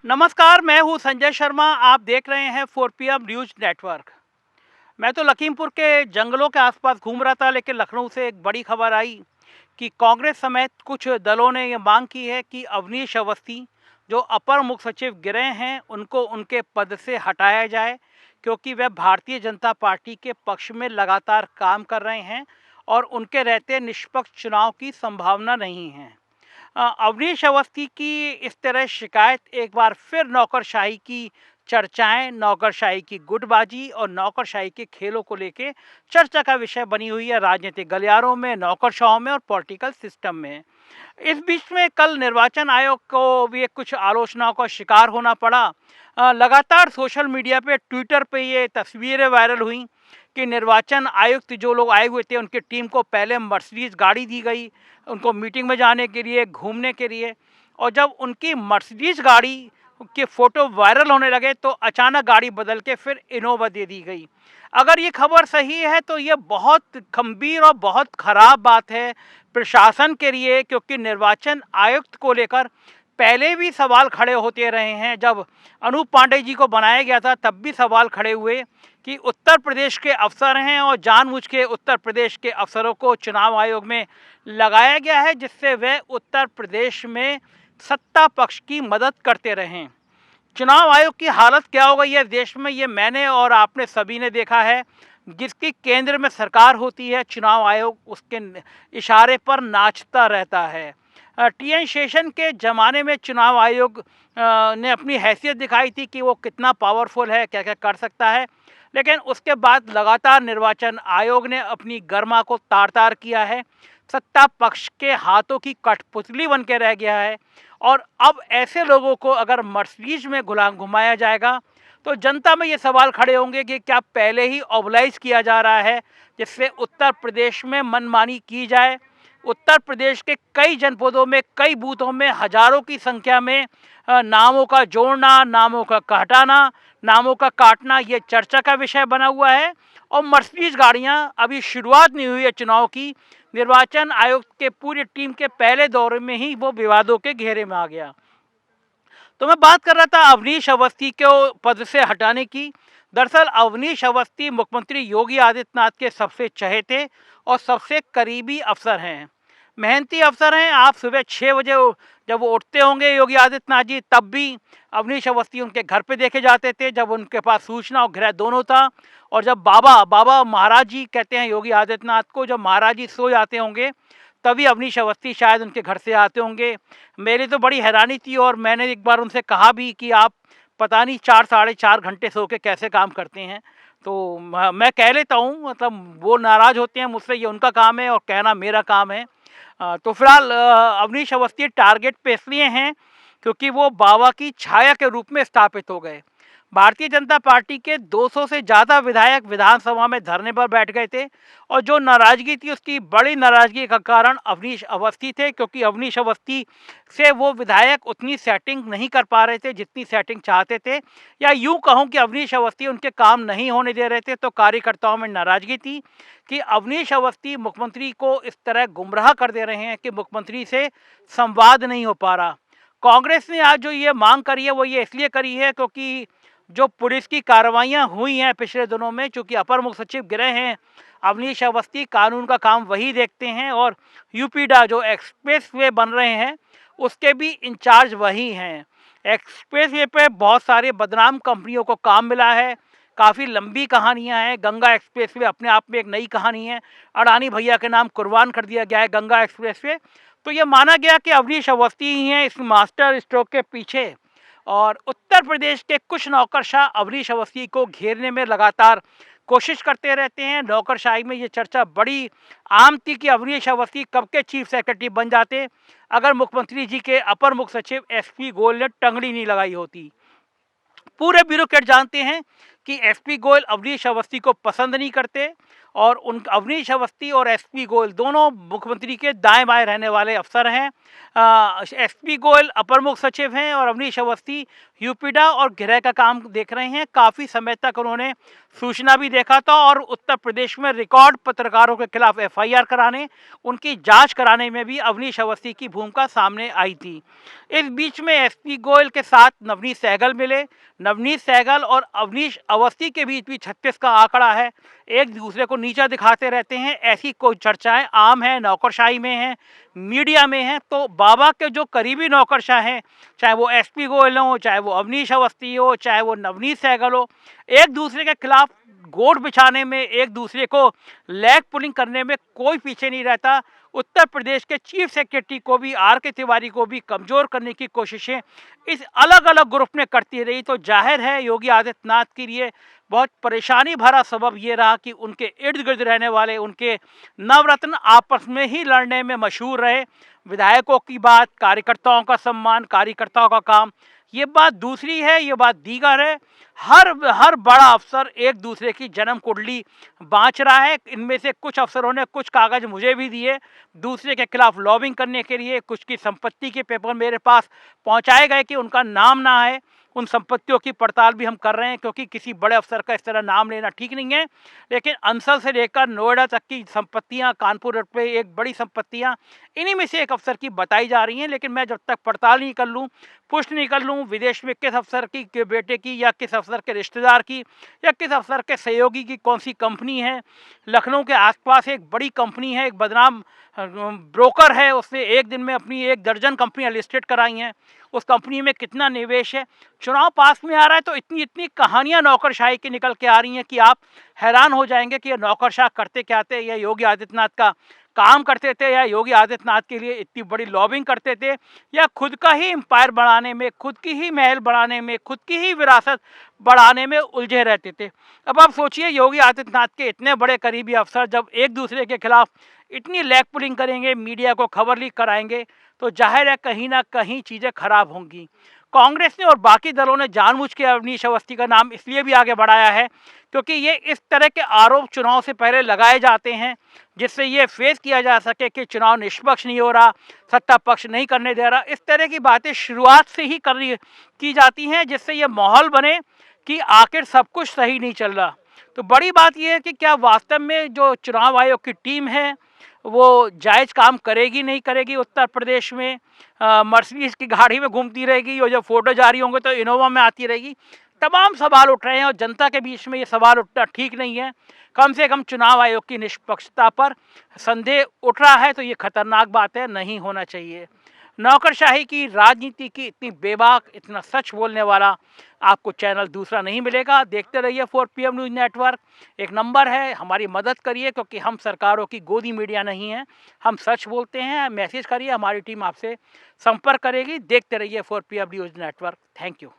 नमस्कार, मैं हूँ संजय शर्मा। आप देख रहे हैं 4 PM न्यूज़ नेटवर्क। मैं तो लखीमपुर के जंगलों के आसपास घूम रहा था, लेकिन लखनऊ से एक बड़ी खबर आई कि कांग्रेस समेत कुछ दलों ने ये मांग की है कि अवनीश अवस्थी, जो अपर मुख्य सचिव गिरे हैं, उनको उनके पद से हटाया जाए, क्योंकि वे भारतीय जनता पार्टी के पक्ष में लगातार काम कर रहे हैं और उनके रहते निष्पक्ष चुनाव की संभावना नहीं है। अवनीश अवस्थी की इस तरह शिकायत एक बार फिर नौकरशाही की चर्चाएं, नौकरशाही की गुटबाजी और नौकरशाही के खेलों को लेके चर्चा का विषय बनी हुई है राजनीतिक गलियारों में, नौकरशाहों में और पॉलिटिकल सिस्टम में। इस बीच में कल निर्वाचन आयोग को भी कुछ आलोचनाओं का शिकार होना पड़ा। लगातार सोशल मीडिया पे, ट्विटर पे ये तस्वीरें वायरल हुई कि निर्वाचन आयुक्त जो लोग आए हुए थे, उनकी टीम को पहले मर्सिडीज गाड़ी दी गई उनको मीटिंग में जाने के लिए, घूमने के लिए, और जब उनकी मर्सिडीज गाड़ी के फ़ोटो वायरल होने लगे तो अचानक गाड़ी बदल के फिर इनोवा दे दी गई। अगर ये खबर सही है तो ये बहुत गंभीर और बहुत ख़राब बात है प्रशासन के लिए, क्योंकि निर्वाचन आयुक्त को लेकर पहले भी सवाल खड़े होते रहे हैं। जब अनूप पांडे जी को बनाया गया था तब भी सवाल खड़े हुए कि उत्तर प्रदेश के अफसर हैं और जानबूझ के उत्तर प्रदेश के अफसरों को चुनाव आयोग में लगाया गया है, जिससे वे उत्तर प्रदेश में सत्ता पक्ष की मदद करते रहें। चुनाव आयोग की हालत क्या हो गई है देश में, ये मैंने और आपने सभी ने देखा है। जिसकी केंद्र में सरकार होती है, चुनाव आयोग उसके इशारे पर नाचता रहता है। TN शेषन के ज़माने में चुनाव आयोग ने अपनी हैसियत दिखाई थी कि वो कितना पावरफुल है, क्या क्या कर सकता है, लेकिन उसके बाद लगातार निर्वाचन आयोग ने अपनी गर्मा को तार तार किया है, सत्ता पक्ष के हाथों की कठपुतली बन के रह गया है। और अब ऐसे लोगों को अगर मर्सिडीज में घुमाया जाएगा तो जनता में ये सवाल खड़े होंगे कि क्या पहले ही ऑबलाइज किया जा रहा है, जिससे उत्तर प्रदेश में मनमानी की जाए। उत्तर प्रदेश के कई जनपदों में, कई बूथों में हजारों की संख्या में नामों का जोड़ना, नामों का हटाना, नामों का काटना, ये चर्चा का विषय बना हुआ है। और मर्सिडीज गाड़ियां, अभी शुरुआत नहीं हुई है चुनाव की, निर्वाचन आयोग के पूरी टीम के पहले दौरे में ही वो विवादों के घेरे में आ गया। तो मैं बात कर रहा था अवनीश अवस्थी को पद से हटाने की। दरअसल अवनीश अवस्थी मुख्यमंत्री योगी आदित्यनाथ के सबसे चहेते और सबसे करीबी अफसर हैं, मेहनती अफसर हैं। आप सुबह 6 बजे जब वो उठते होंगे योगी आदित्यनाथ जी, तब भी अवनीश अवस्थी उनके घर पे देखे जाते थे, जब उनके पास सूचना और गृह दोनों था। और जब बाबा महाराज जी कहते हैं योगी आदित्यनाथ को, जब महाराज जी सो जाते होंगे तभी अवनीश अवस्थी शायद उनके घर से आते होंगे। मेरी तो बड़ी हैरानी थी और मैंने एक बार उनसे कहा भी कि आप पता नहीं 4 साढ़े 4 घंटे सो के कैसे काम करते हैं। तो मैं कह लेता हूँ, मतलब वो नाराज़ होते हैं मुझसे, ये उनका काम है और कहना मेरा काम है। तो फिलहाल अवनीश अवस्थी टारगेट पे इसलिए हैं क्योंकि वो बाबा की छाया के रूप में स्थापित हो गए। भारतीय जनता पार्टी के 200 से ज़्यादा विधायक विधानसभा में धरने पर बैठ गए थे और जो नाराज़गी थी, उसकी बड़ी नाराज़गी का कारण अवनीश अवस्थी थे, क्योंकि अवनीश अवस्थी से वो विधायक उतनी सेटिंग नहीं कर पा रहे थे जितनी सेटिंग चाहते थे, या यूँ कहूँ कि अवनीश अवस्थी उनके काम नहीं होने दे रहे थे। तो कार्यकर्ताओं में नाराज़गी थी कि अवनीश अवस्थी मुख्यमंत्री को इस तरह गुमराह कर दे रहे हैं कि मुख्यमंत्री से संवाद नहीं हो पा रहा। कांग्रेस ने आज जो ये मांग करी है वो ये इसलिए करी है क्योंकि जो पुलिस की कार्रवाइयाँ हुई हैं पिछले दिनों में, चूँकि अपर मुख्य सचिव गिरे हैं अवनीश अवस्थी, कानून का काम वही देखते हैं, और यूपीडा जो एक्सप्रेस वे बन रहे हैं उसके भी इंचार्ज वही हैं। एक्सप्रेस वे पे बहुत सारे बदनाम कंपनियों को काम मिला है, काफ़ी लंबी कहानियां हैं। गंगा एक्सप्रेस वे अपने आप में एक नई कहानी है, अडानी भैया के नाम कुर्बान कर दिया गया है गंगा एक्सप्रेस वे। तो ये माना गया कि अवनीश अवस्थी ही हैं इस मास्टर स्ट्रोक के पीछे, और उत्तर प्रदेश के कुछ नौकरशाह अवनीश अवस्थी को घेरने में लगातार कोशिश करते रहते हैं। नौकरशाही में ये चर्चा बड़ी आम थी कि अवनीश अवस्थी कब के चीफ सेक्रेटरी बन जाते अगर मुख्यमंत्री जी के अपर मुख्य सचिव SP गोयल ने टंगड़ी नहीं लगाई होती। पूरे ब्यूरोक्रेट जानते हैं कि एसपी गोयल अवनीश अवस्थी को पसंद नहीं करते और उन अवनीश अवस्थी और एसपी गोयल दोनों मुख्यमंत्री के दाएं बाएं रहने वाले अफसर हैं। एसपी गोयल अपर मुख्य सचिव हैं और अवनीश अवस्थी यूपीडा और गृह का काम देख रहे हैं। काफ़ी समय तक उन्होंने सूचना भी देखा था और उत्तर प्रदेश में रिकॉर्ड पत्रकारों के खिलाफ एफआईआर कराने, उनकी जांच कराने में भी अवनीश अवस्थी की भूमिका सामने आई थी। इस बीच में एसपी गोयल के साथ नवनीत सहगल मिले। नवनीत सहगल और अवनीश अवस्थी के बीच भी 36 का आंकड़ा है, एक दूसरे को नीचा दिखाते रहते हैं, ऐसी कोई चर्चाएं आम हैं, नौकरशाही में हैं, मीडिया में हैं। तो बाबा के जो करीबी नौकरशाह हैं, चाहे वो एसपी गोयल हो, चाहे वो अवनीश अवस्थी हो, चाहे वो नवनीत सहगल हो, एक दूसरे के खिलाफ गोट बिछाने में, एक दूसरे को लेग पुलिंग करने में कोई पीछे नहीं रहता। उत्तर प्रदेश के चीफ सेक्रेटरी को भी, आर के तिवारी को भी कमज़ोर करने की कोशिशें इस अलग अलग ग्रुप ने करती रही। तो जाहिर है योगी आदित्यनाथ के लिए बहुत परेशानी भरा सबब ये रहा कि उनके इर्द गिर्द रहने वाले उनके नवरत्न आपस में ही लड़ने में मशहूर रहे। विधायकों की बात, कार्यकर्ताओं का सम्मान, कार्यकर्ताओं का काम, ये बात दूसरी है, ये बात दीगर है। हर बड़ा अफसर एक दूसरे की जन्म कुंडली बाँच रहा है। इनमें से कुछ अफसरों ने कुछ कागज़ मुझे भी दिए दूसरे के खिलाफ लॉबिंग करने के लिए। कुछ की संपत्ति के पेपर मेरे पास पहुंचाए गए कि उनका नाम ना है। उन संपत्तियों की पड़ताल भी हम कर रहे हैं, क्योंकि किसी बड़े अफसर का इस तरह नाम लेना ठीक नहीं है। लेकिन अंसल से लेकर नोएडा तक की संपत्तियां, कानपुर रोड पे एक बड़ी संपत्तियां इन्हीं में से एक अफसर की बताई जा रही हैं। लेकिन मैं जब तक पड़ताल नहीं कर लूँ, पुष्टि नहीं कर लूँ विदेश में किस अफसर की के बेटे की, या किस अफसर के रिश्तेदार की, या किस अफसर के सहयोगी की कौन सी कंपनी है। लखनऊ के आसपास एक बड़ी कंपनी है, एक बदनाम ब्रोकर है, उसने एक दिन में अपनी 1 दर्जन कंपनियां लिस्टेड कराई हैं। उस कंपनी में कितना निवेश है। चुनाव पास में आ रहा है तो इतनी इतनी कहानियां नौकरशाही की निकल के आ रही हैं कि आप हैरान हो जाएंगे कि ये नौकरशाह करते क्या थे, या योगी आदित्यनाथ का काम करते थे, या योगी आदित्यनाथ के लिए इतनी बड़ी लॉबिंग करते थे, या खुद का ही एम्पायर बढ़ाने में, खुद की ही महल बढ़ाने में, खुद की ही विरासत बढ़ाने में उलझे रहते थे। अब आप सोचिए, योगी आदित्यनाथ के इतने बड़े करीबी अफसर जब एक दूसरे के खिलाफ इतनी लेग पुलिंग करेंगे, मीडिया को खबर लीक कराएंगे, तो जाहिर है कहीं ना कहीं चीज़ें खराब होंगी। कांग्रेस ने और बाकी दलों ने जानबूझ के अवनीश अवस्थी का नाम इसलिए भी आगे बढ़ाया है क्योंकि ये इस तरह के आरोप चुनाव से पहले लगाए जाते हैं, जिससे ये फेस किया जा सके कि चुनाव निष्पक्ष नहीं हो रहा, सत्ता पक्ष नहीं करने दे रहा। इस तरह की बातें शुरुआत से ही की जाती हैं, जिससे ये माहौल बने कि आखिर सब कुछ सही नहीं चल रहा। तो बड़ी बात यह है कि क्या वास्तव में जो चुनाव आयोग की टीम है वो जायज़ काम करेगी नहीं करेगी। उत्तर प्रदेश में मर्सिडीज की गाड़ी में घूमती रहेगी, और जब फोटो जारी होंगे तो इनोवा में आती रहेगी। तमाम सवाल उठ रहे हैं और जनता के बीच में ये सवाल उठना ठीक नहीं है। कम से कम चुनाव आयोग की निष्पक्षता पर संदेह उठ रहा है, तो ये खतरनाक बात है, नहीं होना चाहिए। नौकरशाही की राजनीति की इतनी बेबाक, इतना सच बोलने वाला आपको चैनल दूसरा नहीं मिलेगा। देखते रहिए 4PM न्यूज़ नेटवर्क। एक नंबर है, हमारी मदद करिए, क्योंकि हम सरकारों की गोदी मीडिया नहीं है, हम सच बोलते हैं। मैसेज करिए, हमारी टीम आपसे संपर्क करेगी। देखते रहिए 4PM news network. Thank you.